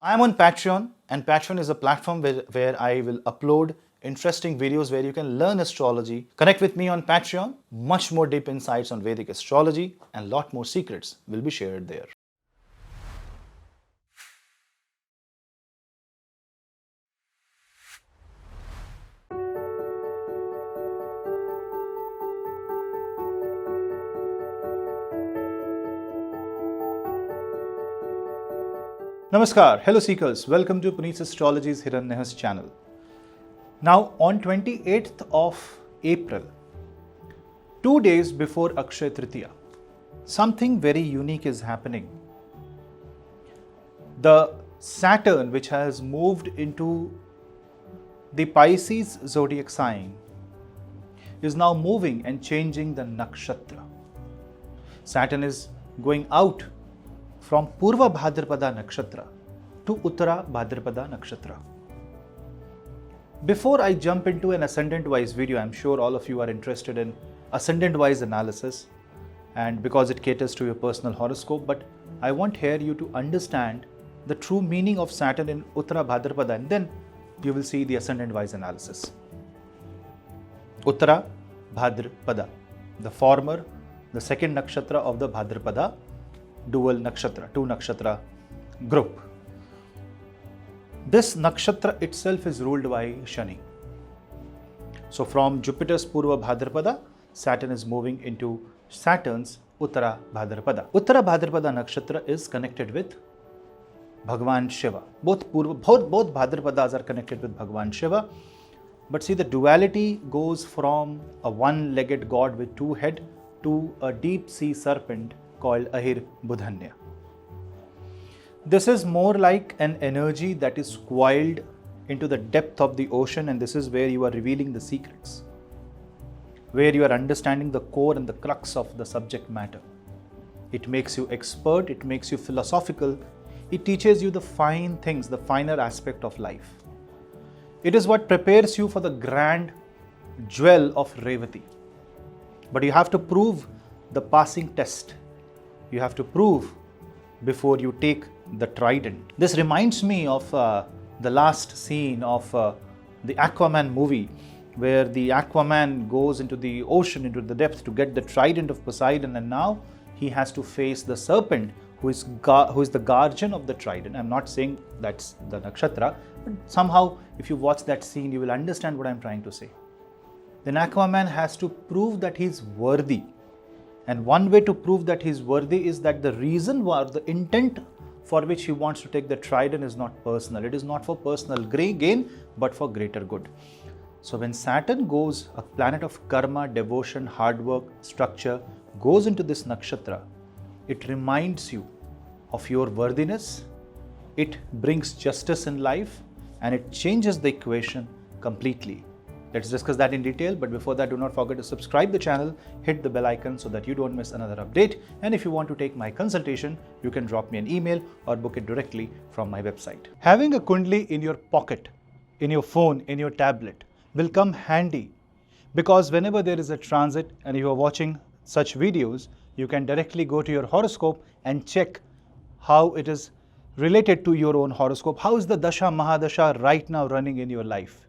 I am on Patreon, and Patreon is a platform where I will upload interesting videos where you can learn astrology. Connect with me on Patreon. Much more deep insights on Vedic astrology and lot more secrets will be shared there. Namaskar, hello seekers, welcome to Punneits Astrology's Hiranyahasta channel. Now on 28th of April, 2 days before Akshay Tritiya, something very unique is happening. The Saturn, which has moved into the Pisces zodiac sign, is now moving and changing the nakshatra. Saturn is going out from Purva Bhadrapada Nakshatra to Uttara Bhadrapada Nakshatra. Before I jump into an ascendant-wise video, I'm sure all of you are interested in ascendant-wise analysis, and because it caters to your personal horoscope, but I want here you to understand the true meaning of Saturn in Uttara Bhadrapada, and then you will see the ascendant-wise analysis. Uttara Bhadrapada, the former, the second nakshatra of the Bhadrapada dual nakshatra, two nakshatra group. This nakshatra itself is ruled by Shani. So from Jupiter's Purva Bhadrapada, Saturn is moving into Saturn's Uttara Bhadrapada. Uttara Bhadrapada nakshatra is connected with Bhagwan Shiva. Both Bhadrapadas are connected with Bhagwan Shiva. But see, the duality goes from a one-legged god with two heads to a deep sea serpent called Ahir Budhanya. This is more like an energy that is coiled into the depth of the ocean, and this is where you are revealing the secrets, where you are understanding the core and the crux of the subject matter. It makes you expert, it makes you philosophical, it teaches you the fine things, the finer aspect of life. It is what prepares you for the grand jewel of Revati. But you have to prove the passing test. You have to prove before you take the trident. This reminds me of the last scene of the Aquaman movie, where the Aquaman goes into the ocean, into the depths to get the trident of Poseidon, and now he has to face the serpent who is the guardian of the trident. I'm not saying that's the nakshatra, but somehow if you watch that scene, you will understand what I'm trying to say. Then Aquaman has to prove that he's worthy. And one way to prove that he is worthy is that the reason or the intent for which he wants to take the trident is not personal. It is not for personal gain, but for greater good. So when Saturn goes, a planet of karma, devotion, hard work, structure, goes into this nakshatra, it reminds you of your worthiness, it brings justice in life, and it changes the equation completely. Let's discuss that in detail, but before that, do not forget to subscribe the channel, hit the bell icon so that you don't miss another update. And if you want to take my consultation, you can drop me an email or book it directly from my website. Having a Kundali in your pocket, in your phone, in your tablet will come handy, because whenever there is a transit and you are watching such videos, you can directly go to your horoscope and check how it is related to your own horoscope. How is the Dasha Mahadasha right now running in your life?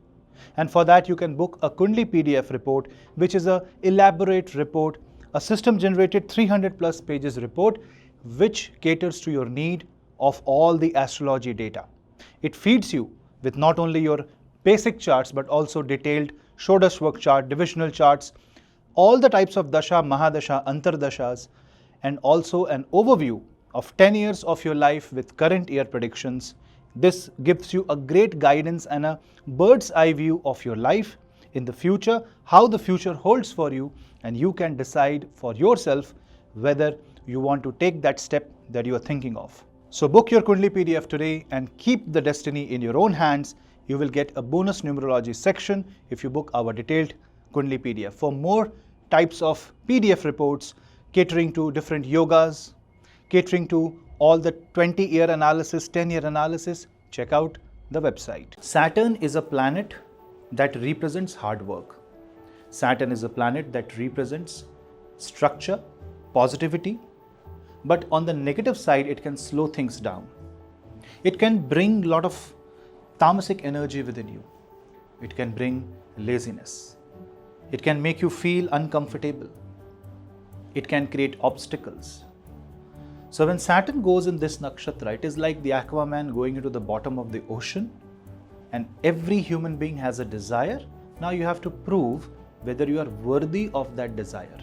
And for that, you can book a Kundali PDF report, which is an elaborate report, a system-generated 300 plus pages report, which caters to your need of all the astrology data. It feeds you with not only your basic charts, but also detailed Shodash work chart, divisional charts, all the types of Dasha, Mahadasha, Antardashas, and also an overview of 10 years of your life with current year predictions. This gives you a great guidance and a bird's eye view of your life in the future, how the future holds for you, and you can decide for yourself whether you want to take that step that you are thinking of. So book your Kundali PDF today and keep the destiny in your own hands. You will get a bonus numerology section if you book our detailed Kundali PDF. For more types of PDF reports catering to different yogas, catering to all the 20-year analysis, 10-year analysis, check out the website. Saturn is a planet that represents hard work. Saturn is a planet that represents structure, positivity, but on the negative side, it can slow things down. It can bring a lot of tamasic energy within you. It can bring laziness. It can make you feel uncomfortable. It can create obstacles. So when Saturn goes in this nakshatra, it is like the Aquaman going into the bottom of the ocean, and every human being has a desire. Now you have to prove whether you are worthy of that desire.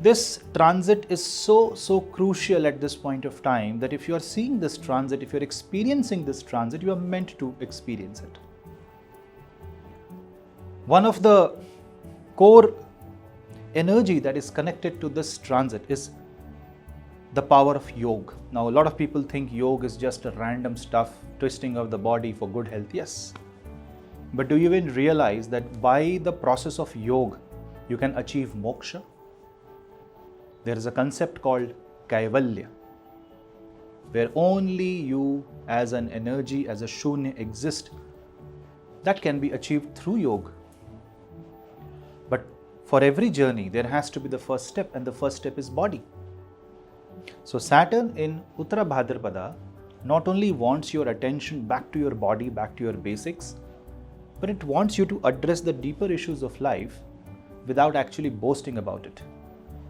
This transit is so crucial at this point of time that if you are seeing this transit, if you are experiencing this transit, you are meant to experience it. One of the core energy that is connected to this transit is the power of yoga. Now, a lot of people think yoga is just a random stuff, twisting of the body for good health. Yes. But do you even realize that by the process of yoga, you can achieve moksha? There is a concept called kaivalya, where only you as an energy, as a shunya exist. That can be achieved through yoga. But for every journey, there has to be the first step, and the first step is body. So Saturn in Uttara Bhadrapada not only wants your attention back to your body, back to your basics, but it wants you to address the deeper issues of life without actually boasting about it.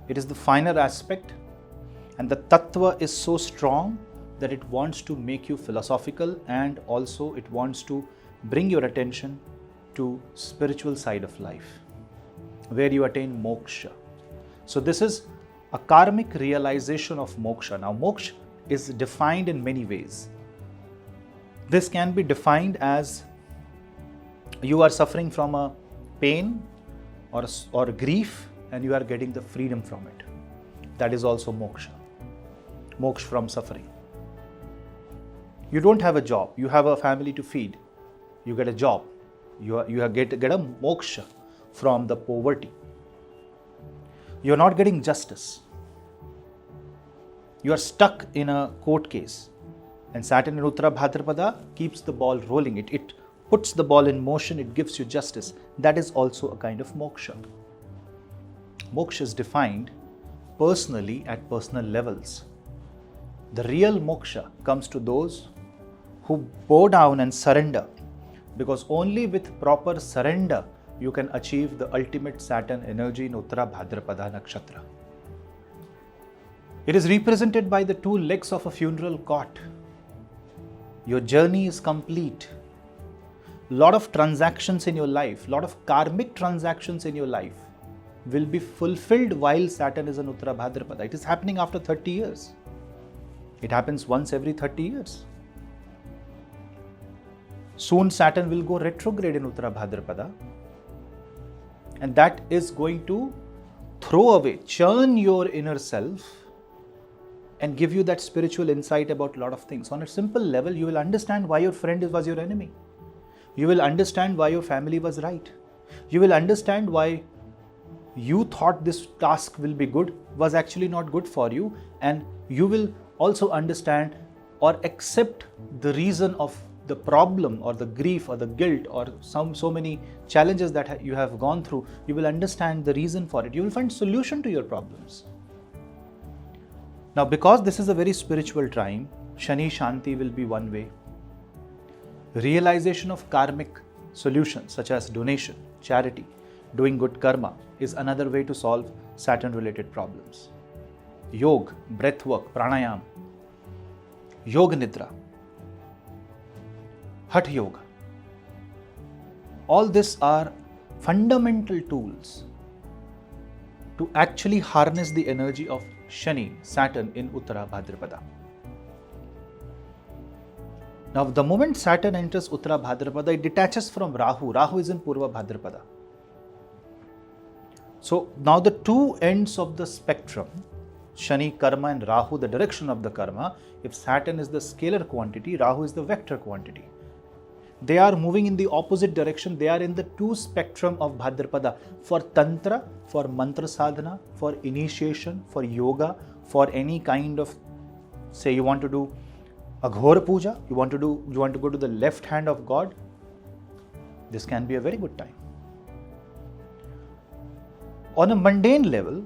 It is the finer aspect, and the tattva is so strong that it wants to make you philosophical, and also it wants to bring your attention to spiritual side of life, where you attain moksha. So this is a karmic realization of moksha. Now moksha is defined in many ways. This can be defined as you are suffering from a pain or grief, and you are getting the freedom from it. That is also moksha. Moksha from suffering. You don't have a job. You have a family to feed. You get a job. You get a moksha from the poverty. You are not getting justice. You are stuck in a court case. And Saturn in Uttara Bhadrapada keeps the ball rolling. It puts the ball in motion. It gives you justice. That is also a kind of moksha. Moksha is defined personally at personal levels. The real moksha comes to those who bow down and surrender, because only with proper surrender you can achieve the ultimate Saturn energy in Uttara Bhadrapada Nakshatra. It is represented by the two legs of a funeral cot. Your journey is complete. Lot of transactions in your life, lot of karmic transactions in your life will be fulfilled while Saturn is in Uttara Bhadrapada. It is happening after 30 years. It happens once every 30 years. Soon Saturn will go retrograde in Uttara Bhadrapada, and that is going to throw away, churn your inner self and give you that spiritual insight about a lot of things. On a simple level, you will understand why your friend was your enemy. You will understand why your family was right. You will understand why you thought this task will be good, was actually not good for you, and you will also understand or accept the reason of the problem or the grief or the guilt or so many challenges that you have gone through. You will understand the reason for it. You will find solution to your problems. Now, because this is a very spiritual time, Shani Shanti will be one way. Realization of karmic solutions such as donation, charity, doing good karma is another way to solve Saturn related problems. Yoga, breath work, pranayam, yoga nidra, hatha yoga. All these are fundamental tools to actually harness the energy of Shani, Saturn in Uttara Bhadrapada. Now, the moment Saturn enters Uttara Bhadrapada, it detaches from Rahu. Rahu is in Purva Bhadrapada. So, now the two ends of the spectrum, Shani, karma, and Rahu, the direction of the karma, if Saturn is the scalar quantity, Rahu is the vector quantity. They are moving in the opposite direction. They are in the two spectrum of Bhadrapada. For Tantra, for Mantra Sadhana, for initiation, for yoga, for any kind of, say you want to do a Ghora Puja, you want to go to the left hand of God, this can be a very good time. On a mundane level,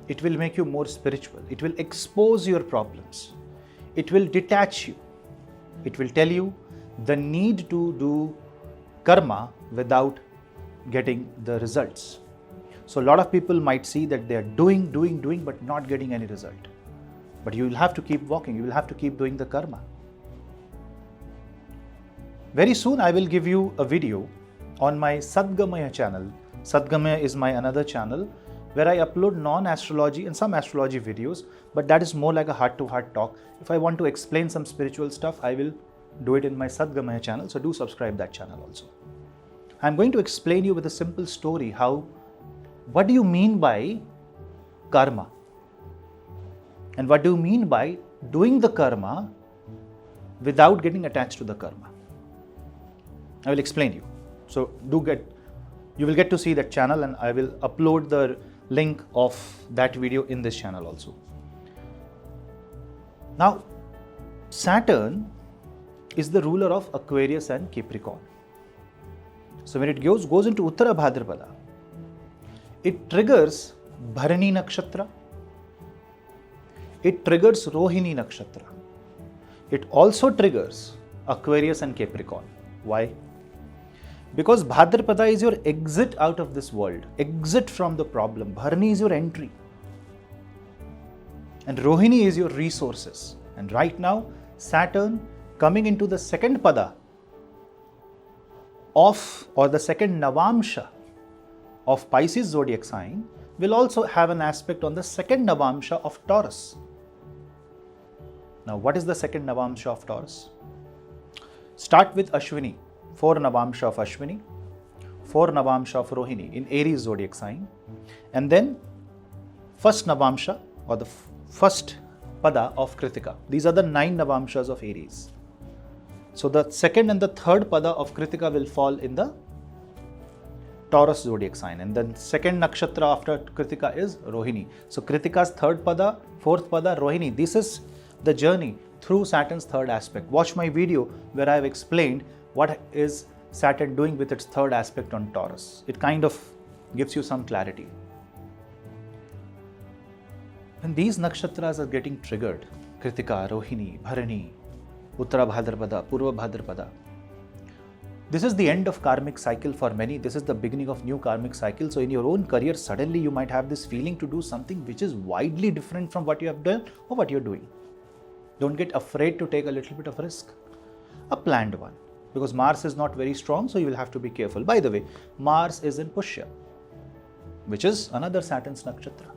it will make you more spiritual. It will expose your problems. it will detach you. It will tell you the need to do karma without getting the results. So a lot of people might see that they are doing, but not getting any result. But you will have to keep walking, you will have to keep doing the karma. Very soon I will give you a video on my Sadgamaya channel. Sadgamaya is my another channel where I upload non-astrology and some astrology videos, but that is more like a heart-to-heart talk. If I want to explain some spiritual stuff, I will do it in my Sadgamaya channel, so do subscribe that channel also. I'm going to explain you with a simple story what do you mean by karma? And what do you mean by doing the karma without getting attached to the karma? I will explain you. So you will get to see that channel, and I will upload the link of that video in this channel also. Now, Saturn is the ruler of Aquarius and Capricorn. So when it goes into Uttara Bhadrapada, it triggers Bharani Nakshatra, it triggers Rohini Nakshatra, it also triggers Aquarius and Capricorn. Why? Because Bhadrapada is your exit out of this world, exit from the problem. Bharani is your entry. And Rohini is your resources. And right now, Saturn coming into the second pada or the second Navamsha of Pisces zodiac sign will also have an aspect on the second Navamsha of Taurus. Now, what is the second Navamsha of Taurus? Start with Ashwini, 4 Navamsha of Ashwini, 4 Navamsha of Rohini in Aries zodiac sign, and then first Navamsha or the first pada of Kritika. These are the 9 Navamshas of Aries. So the second and the third pada of Kritika will fall in the Taurus zodiac sign, and then second nakshatra after Kritika is Rohini. So Kritika's third pada, fourth pada, Rohini. This is the journey through Saturn's third aspect. Watch my video where I have explained what is Saturn doing with its third aspect on Taurus. It kind of gives you some clarity. When these nakshatras are getting triggered, Kritika, Rohini, Bharani, Uttara Bhadrapada, Purva Bhadrapada, this is the end of karmic cycle for many. This is the beginning of new karmic cycle. So in your own career, suddenly you might have this feeling to do something which is widely different from what you have done or what you're doing. Don't get afraid to take a little bit of risk. A planned one. Because Mars is not very strong, so you will have to be careful. By the way, Mars is in Puja, which is another Saturn's nakshatra.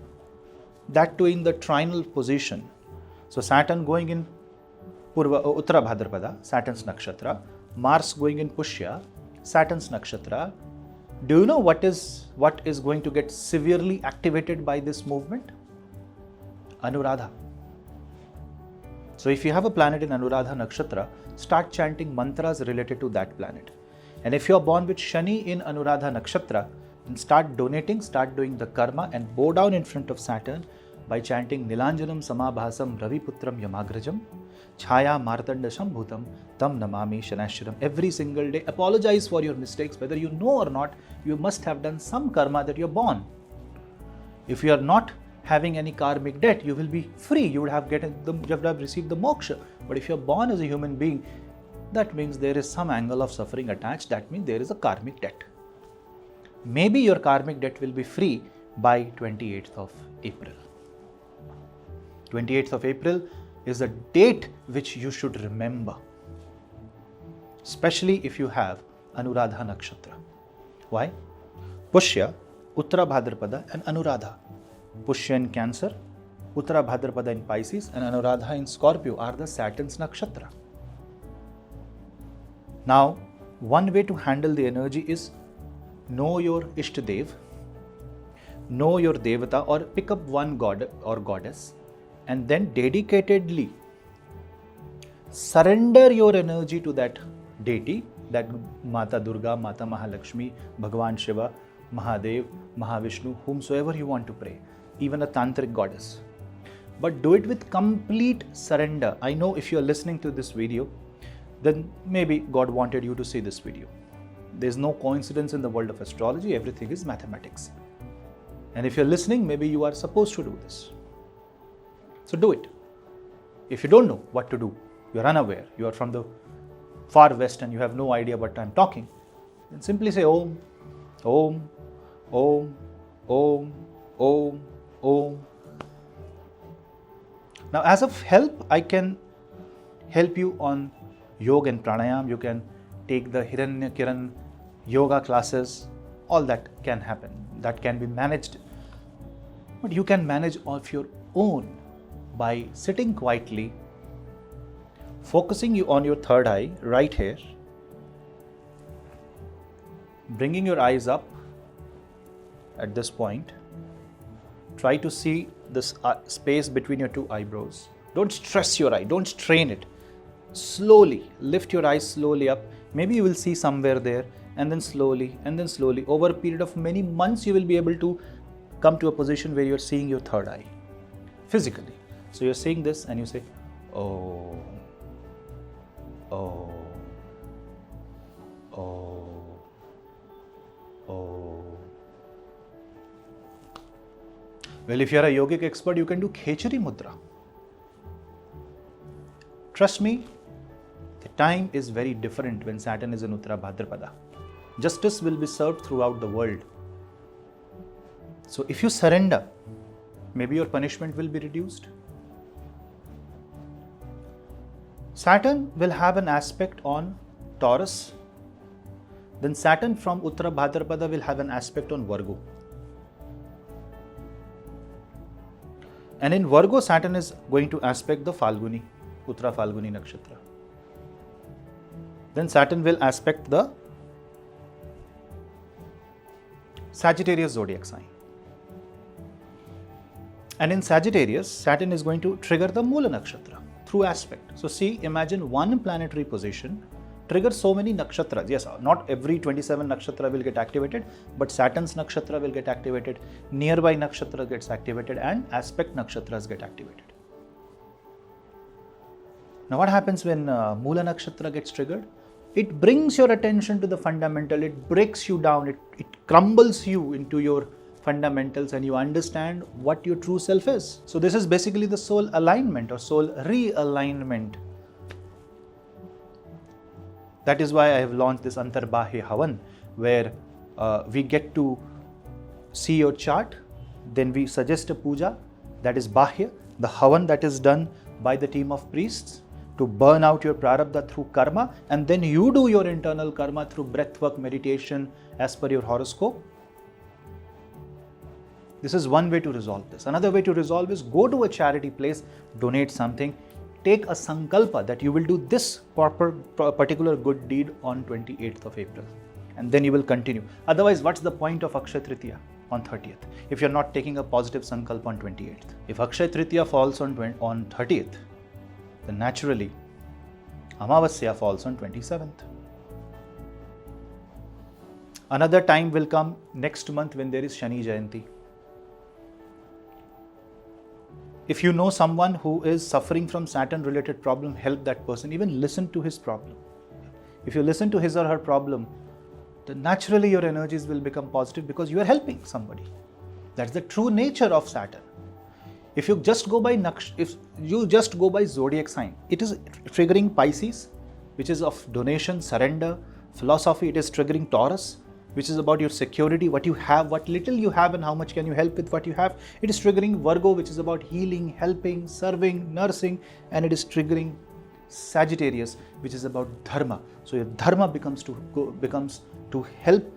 That too in the trinal position. So Saturn going in Uttara Bhadrapada, Saturn's nakshatra, Mars going in Puja, Saturn's nakshatra. Do you know what is going to get severely activated by this movement? Anuradha. So if you have a planet in Anuradha nakshatra, start chanting mantras related to that planet. And if you are born with Shani in Anuradha nakshatra, then start donating, start doing the karma and bow down in front of Saturn by chanting Nilanjanam Samabhasam Raviputram Yamagrajam Chaya Martanda Shambhutam Tam Namami Shanashram. Every single day, apologize for your mistakes. Whether you know or not, you must have done some karma that you're born. If you are not having any karmic debt, you will be free. You would have received the moksha. But if you're born as a human being, that means there is some angle of suffering attached. That means there is a karmic debt. Maybe your karmic debt will be free by 28th of April. 28th of April is a date which you should remember, especially if you have Anuradha nakshatra. Why? Pushya, Uttara Bhadrapada and Anuradha. Pushya in Cancer, Uttara Bhadrapada in Pisces and Anuradha in Scorpio are the Saturn's nakshatra. Now, one way to handle the energy is know your Ishtadev, know your Devata, or pick up one god or goddess and then dedicatedly surrender your energy to that deity, that Mata Durga, Mata Mahalaxmi, Bhagwan Shiva, Mahadev, Mahavishnu, whomsoever you want to pray, even a tantric goddess. But do it with complete surrender. I know if you are listening to this video, then maybe God wanted you to see this video. There is no coincidence in the world of astrology, everything is mathematics. And if you're listening, maybe you are supposed to do this. So do it. If you don't know what to do, you're unaware, you are from the far west and you have no idea what I'm talking, then simply say Om, Om, Om, Om, Om, Om. Now, as of help, I can help you on yoga and pranayam. You can take the Hiranya yoga classes. All that can happen. That can be managed. But you can manage of your own by sitting quietly, focusing you on your third eye right here, bringing your eyes up at this point. Try to see this space between your two eyebrows. Don't stress your eye, don't strain it. Slowly lift your eyes slowly up. Maybe you will see somewhere there, and then slowly, over a period of many months, you will be able to come to a position where you're seeing your third eye physically. So you're saying this and you say, oh, oh, oh, oh. Well, if you're a yogic expert, you can do Khechari Mudra. Trust me, the time is very different when Saturn is in Uttara Bhadrapada. Justice will be served throughout the world. So if you surrender, maybe your punishment will be reduced. Saturn will have an aspect on Taurus. Then Saturn from Uttara Bhadrapada will have an aspect on Virgo. And in Virgo, Saturn is going to aspect the Falguni, Uttara Falguni Nakshatra. Then Saturn will aspect the Sagittarius zodiac sign. And in Sagittarius, Saturn is going to trigger the Mula Nakshatra through aspect. So see, imagine one planetary position triggers so many nakshatras. Yes, not every 27 nakshatra will get activated, but Saturn's nakshatra will get activated, nearby nakshatra gets activated, and aspect nakshatras get activated. Now what happens when Mula Nakshatra gets triggered? It brings your attention to the fundamental, it breaks you down, it crumbles you into your fundamentals, and you understand what your true self is. So this is basically the soul alignment or soul realignment. That is why I have launched this Antarbahya Havan, where we get to see your chart, then we suggest a puja, that is Bahya, the Havan that is done by the team of priests to burn out your prarabdha through karma, and then you do your internal karma through breathwork, meditation as per your horoscope. This is one way to resolve this. Another way to resolve is go to a charity place, donate something, take a sankalpa that you will do this particular good deed on 28th of April, and then you will continue. Otherwise, what's the point of Akshay Tritiya on 30th if you're not taking a positive sankalpa on 28th? If Akshay Tritiya falls on 30th, then naturally Amavasya falls on 27th. Another time will come next month when there is Shani Jayanti. If you know someone who is suffering from Saturn related problem, help that person, even listen to his problem. If you listen to his or her problem, then naturally your energies will become positive because you are helping somebody. That's the true nature of Saturn. If you just go by zodiac sign, it is triggering Pisces, which is of donation, surrender, philosophy. It is triggering Taurus, which is about your security, what you have, what little you have, and how much can you help with what you have. It is triggering Virgo, which is about healing, helping, serving, nursing, and it is triggering Sagittarius, which is about dharma. So your dharma becomes to help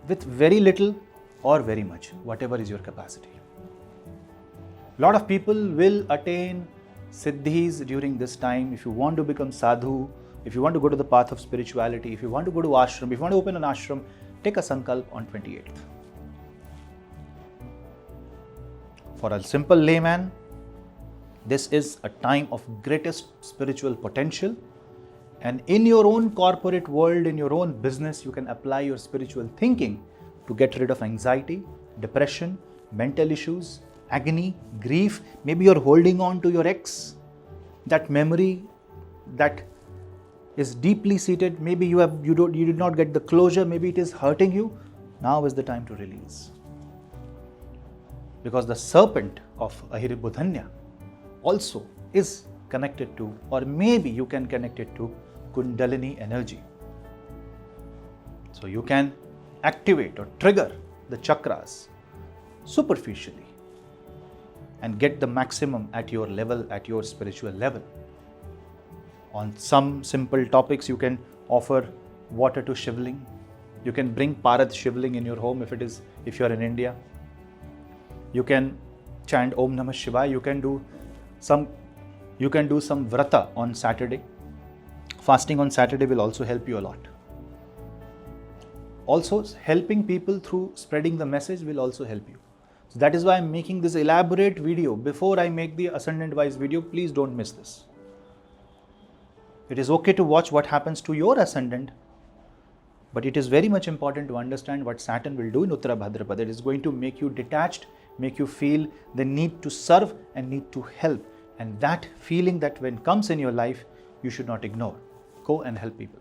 with very little or very much, whatever is your capacity. A lot of people will attain siddhis during this time. If you want to become sadhu, if you want to go to the path of spirituality, if you want to go to ashram, if you want to open an ashram, take a sankalp on 28th. For a simple layman, this is a time of greatest spiritual potential, and in your own corporate world, in your own business, you can apply your spiritual thinking to get rid of anxiety, depression, mental issues, agony, grief. Maybe you're holding on to your ex, that memory that is deeply seated. Maybe you did not get the closure. Maybe it is hurting you. Now is the time to release, because the serpent of Ahiribudhanya also is connected to, or maybe you can connect it to Kundalini energy. So you can activate or trigger the chakras superficially and get the maximum at your level, at your spiritual level. On some simple topics, you can offer water to Shivling. You can bring Parat Shivling in your home if you're in India. You can chant Om Namah Shivaya. You can do some vrata on Saturday. Fasting on Saturday will also help you a lot. Also, helping people through spreading the message will also help you. So that is why I'm making this elaborate video. Before I make the ascendant wise video, please don't miss this. It is okay to watch what happens to your ascendant, but it is very much important to understand what Saturn will do in Uttara Bhadrapada. It is going to make you detached, make you feel the need to serve and need to help. And that feeling that when comes in your life, you should not ignore. Go and help people.